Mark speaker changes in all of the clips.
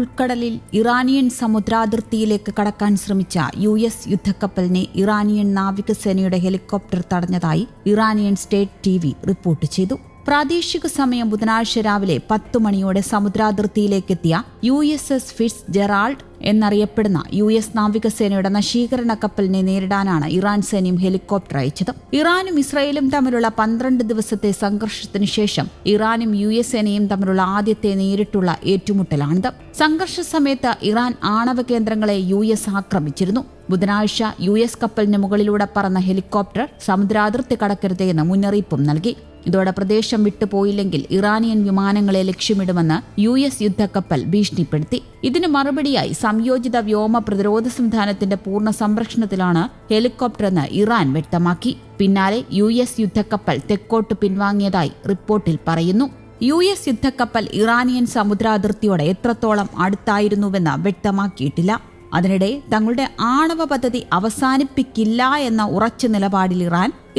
Speaker 1: ഉൾക്കടലിൽ ഇറാനിയൻ സമുദ്രാതിർത്തിയിലേക്ക് കടക്കാൻ ശ്രമിച്ച US യുദ്ധക്കപ്പലിനെ ഇറാനിയൻ നാവികസേനയുടെ ഹെലികോപ്റ്റർ തടഞ്ഞതായി ഇറാനിയൻ സ്റ്റേറ്റ് TV റിപ്പോർട്ട് ചെയ്തു. പ്രാദേശിക സമയം ബുധനാഴ്ച രാവിലെ 10 മണിയോടെ സമുദ്രാതിർത്തിയിലേക്കെത്തിയ USS ഫിറ്റ്സ് ജെറാൾഡ് എന്നറിയപ്പെടുന്ന US നാവികസേനയുടെ നശീകരണ കപ്പലിനെ നേരിടാനാണ് ഇറാൻ സൈന്യം ഹെലികോപ്റ്റർ അയച്ചത്. ഇറാനും ഇസ്രയേലും തമ്മിലുള്ള 12 ദിവസത്തെ സംഘർഷത്തിനു ശേഷം ഇറാനും US സേനയും തമ്മിലുള്ള ആദ്യത്തെ നേരിട്ടുള്ള ഏറ്റുമുട്ടലാണിത്. സംഘർഷ സമയത്ത് ഇറാൻ ആണവ കേന്ദ്രങ്ങളെ US ആക്രമിച്ചിരുന്നു. ബുധനാഴ്ച US കപ്പലിന് മുകളിലൂടെ പറന്ന ഹെലികോപ്റ്റർ സമുദ്രാതിർത്തി കടക്കരുതേ എന്ന് മുന്നറിയിപ്പും നൽകി. ഇതോടെ പ്രദേശം വിട്ടുപോയില്ലെങ്കിൽ ഇറാനിയൻ വിമാനങ്ങളെ ലക്ഷ്യമിടുമെന്ന് US യുദ്ധക്കപ്പൽ ഭീഷണിപ്പെടുത്തി. ഇതിന് മറുപടിയായി സംയോജിത വ്യോമ പ്രതിരോധ സംവിധാനത്തിന്റെ പൂർണ്ണ സംരക്ഷണത്തിലാണ് ഹെലികോപ്റ്ററെന്ന് ഇറാൻ വ്യക്തമാക്കി. പിന്നാലെ US യുദ്ധക്കപ്പൽ തെക്കോട്ട് പിൻവാങ്ങിയതായി റിപ്പോർട്ടിൽ പറയുന്നു. US യുദ്ധക്കപ്പൽ ഇറാനിയൻ സമുദ്രാതിർത്തിയോടെ എത്രത്തോളം അടുത്തായിരുന്നുവെന്ന് വ്യക്തമാക്കിയിട്ടില്ല. അതിനിടെ തങ്ങളുടെ ആണവ പദ്ധതി അവസാനിപ്പിക്കില്ല എന്ന ഉറച്ച നിലപാടിൽ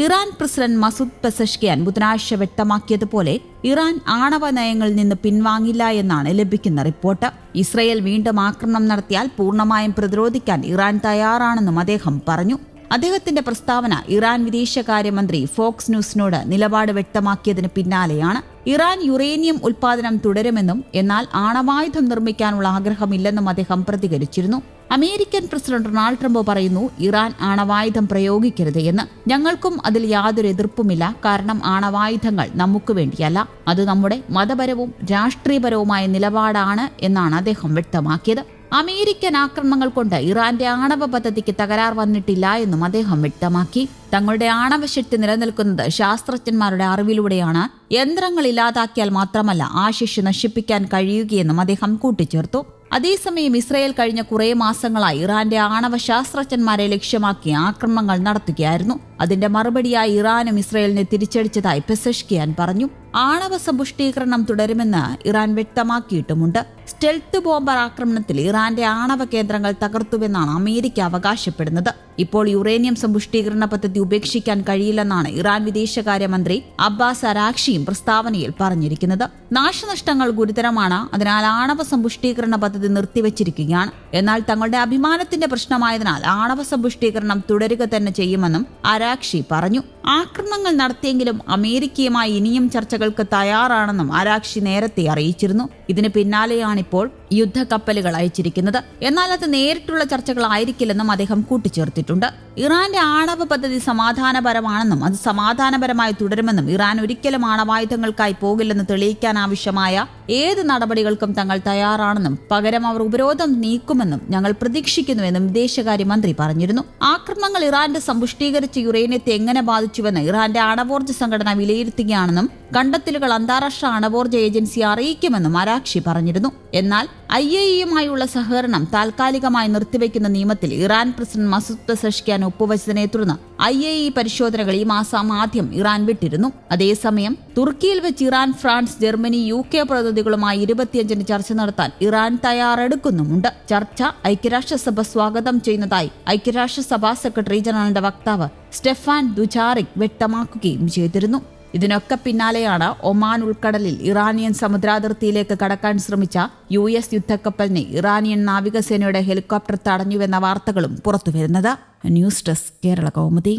Speaker 1: ഇറാൻ പ്രസിഡന്റ് മസൂദ് പെസഷ്കിയാൻ ബുധനാഴ്ച വ്യക്തമാക്കിയതുപോലെ ഇറാൻ ആണവ നയങ്ങളിൽ നിന്ന് പിൻവാങ്ങില്ല എന്നാണ് ലഭിക്കുന്ന റിപ്പോർട്ട്. ഇസ്രയേൽ വീണ്ടും ആക്രമണം നടത്തിയാൽ പൂർണ്ണമായും പ്രതിരോധിക്കാൻ ഇറാൻ തയ്യാറാണെന്നും അദ്ദേഹം പറഞ്ഞു. അദ്ദേഹത്തിന്റെ പ്രസ്താവന ഇറാൻ വിദേശകാര്യമന്ത്രി ഫോക്സ് ന്യൂസിനോട് നിലപാട് വ്യക്തമാക്കിയതിന് പിന്നാലെയാണ്. ഇറാൻ യുറേനിയം ഉൽപാദനം തുടരുമെന്നും എന്നാൽ ആണവായുധം നിർമ്മിക്കാനുള്ള ആഗ്രഹമില്ലെന്നും അദ്ദേഹം പ്രതികരിച്ചിരുന്നു. അമേരിക്കൻ പ്രസിഡന്റ് ഡൊണാൾഡ് ട്രംപ് പറയുന്നു, ഇറാൻ ആണവായുധം പ്രയോഗിക്കരുത് എന്ന്. ഞങ്ങൾക്കും അതിൽ യാതൊരു എതിർപ്പുമില്ല. കാരണം ആണവായുധങ്ങൾ നമുക്ക് വേണ്ടിയല്ല, അത് നമ്മുടെ മതപരവും രാഷ്ട്രീയപരവുമായ നിലപാടാണ് എന്നാണ് അദ്ദേഹം വ്യക്തമാക്കിയത്. അമേരിക്കൻ ആക്രമണങ്ങൾ കൊണ്ട് ഇറാന്റെ ആണവ പദ്ധതിക്ക് തകരാർ വന്നിട്ടില്ല എന്നും അദ്ദേഹം വ്യക്തമാക്കി. തങ്ങളുടെ ആണവശക്തി നിലനിൽക്കുന്നത് ശാസ്ത്രജ്ഞന്മാരുടെ അറിവിലൂടെയാണ്. യന്ത്രങ്ങൾ ഇല്ലാതാക്കിയാൽ മാത്രമല്ല ആ ശേഷി നശിപ്പിക്കാൻ കഴിയുകയെന്നും അദ്ദേഹം കൂട്ടിച്ചേർത്തു. അതേസമയം ഇസ്രയേൽ കഴിഞ്ഞ കുറേ മാസങ്ങളായി ഇറാന്റെ ആണവ ശാസ്ത്രജ്ഞന്മാരെ ലക്ഷ്യമാക്കി ആക്രമണങ്ങൾ നടത്തുകയായിരുന്നു. അതിന്റെ മറുപടിയായി ഇറാനും ഇസ്രയേലിനെ തിരിച്ചടിച്ചതായി പെസഷ്കിയാൻ പറഞ്ഞു. ആണവ സമ്പുഷ്ടീകരണം തുടരുമെന്ന് ഇറാൻ വ്യക്തമാക്കിയിട്ടുമുണ്ട്. സ്റ്റെൽത്ത് ബോംബർ ആക്രമണത്തിൽ ഇറാന്റെ ആണവ കേന്ദ്രങ്ങൾ തകർത്തുവെന്നാണ് അമേരിക്ക അവകാശപ്പെടുന്നത്. ഇപ്പോൾ യുറേനിയം സമ്പുഷ്ടീകരണ പദ്ധതി ഉപേക്ഷിക്കാൻ കഴിയില്ലെന്നാണ് ഇറാൻ വിദേശകാര്യമന്ത്രി അബ്ബാസ് അരാക്ഷിയും പ്രസ്താവനയിൽ പറഞ്ഞിരിക്കുന്നത്. നാശനഷ്ടങ്ങൾ ഗുരുതരമാണ്. അതിനാൽ ആണവ സമ്പുഷ്ടീകരണ പദ്ധതി നിർത്തിവച്ചിരിക്കുകയാണ്. എന്നാൽ തങ്ങളുടെ അഭിമാനത്തിന്റെ പ്രശ്നമായതിനാൽ ആണവ സമ്പുഷ്ടീകരണം തുടരുക തന്നെ ചെയ്യുമെന്നും അരാക്ഷി പറഞ്ഞു. ആക്രമണങ്ങൾ നടത്തിയെങ്കിലും അമേരിക്കയുമായി ഇനിയും ചർച്ചകൾക്ക് തയ്യാറാണെന്നും അരാക്ഷി നേരത്തെ അറിയിച്ചിരുന്നു. ഇതിന് പിന്നാലെയാണിപ്പോൾ യുദ്ധക്കപ്പലുകൾ അയച്ചിരിക്കുന്നത്. എന്നാൽ അത് നേരിട്ടുള്ള ചർച്ചകളായിരിക്കില്ലെന്നും അദ്ദേഹം കൂട്ടിച്ചേർത്തിട്ടുണ്ട്. ഇറാന്റെ ആണവ പദ്ധതി സമാധാനപരമാണെന്നും അത് സമാധാനപരമായി തുടരുമെന്നും ഇറാൻ ഒരിക്കലും ആണവായുധങ്ങൾക്കായി പോകില്ലെന്ന് തെളിയിക്കാൻ ആവശ്യമായ ഏത് നടപടികൾക്കും തങ്ങൾ തയ്യാറാണെന്നും പകരം അവർ ഉപരോധം നീക്കുമെന്നും ഞങ്ങൾ പ്രതീക്ഷിക്കുന്നുവെന്നും വിദേശകാര്യമന്ത്രി പറഞ്ഞിരുന്നു. ആക്രമണങ്ങൾ ഇറാന്റെ സമ്പുഷ്ടീകരിച്ച യുറേനിയത്തെ എങ്ങനെ ബാധിച്ചുവെന്ന് ഇറാന്റെ ആണവോർജ്ജ സംഘടന വിലയിരുത്തുകയാണെന്നും കണ്ടെത്തലുകൾ അന്താരാഷ്ട്ര ആണവോർജ്ജ ഏജൻസി അറിയിക്കുമെന്നും അരാക്ഷി പറഞ്ഞിരുന്നു. എന്നാൽ IAEA-യുമായുള്ള സഹകരണം താൽക്കാലികമായി നിർത്തിവെക്കുന്ന നിയമത്തിൽ ഇറാൻ പ്രസിഡന്റ് മസൂദ് പെസഷ്കിയാൻ ഒപ്പുവച്ചതിനെ തുടർന്ന് IAEA പരിശോധനകൾ ഈ മാസം ആദ്യം ഇറാൻ വിട്ടിരുന്നു. അതേസമയം തുർക്കിയിൽ വെച്ച് ഇറാൻ, ഫ്രാൻസ്, ജർമ്മനി, UK പ്രതിനിധികളുമായി 25-ന് ചർച്ച നടത്താൻ ഇറാൻ തയ്യാറെടുക്കുന്നുമുണ്ട്. ചർച്ച ഐക്യരാഷ്ട്രസഭ സ്വാഗതം ചെയ്യുന്നതായി ഐക്യരാഷ്ട്രസഭാ സെക്രട്ടറി ജനറലിന്റെ വക്താവ് സ്റ്റെഫാൻ ദുചാറിക് വ്യക്തമാക്കുകയും ചെയ്തിരുന്നു. ഇതിനൊക്കെ പിന്നാലെയാണ് ഒമാൻ ഉൾക്കടലിൽ ഇറാനിയൻ സമുദ്രാതിർത്തിയിലേക്ക് കടക്കാൻ ശ്രമിച്ച US യുദ്ധക്കപ്പലിനെ ഇറാനിയൻ നാവികസേനയുടെ ഹെലികോപ്റ്റർ തടഞ്ഞുവെന്ന വാർത്തകളും പുറത്തുവരുന്നത്. News desk Kerala Kaumudi.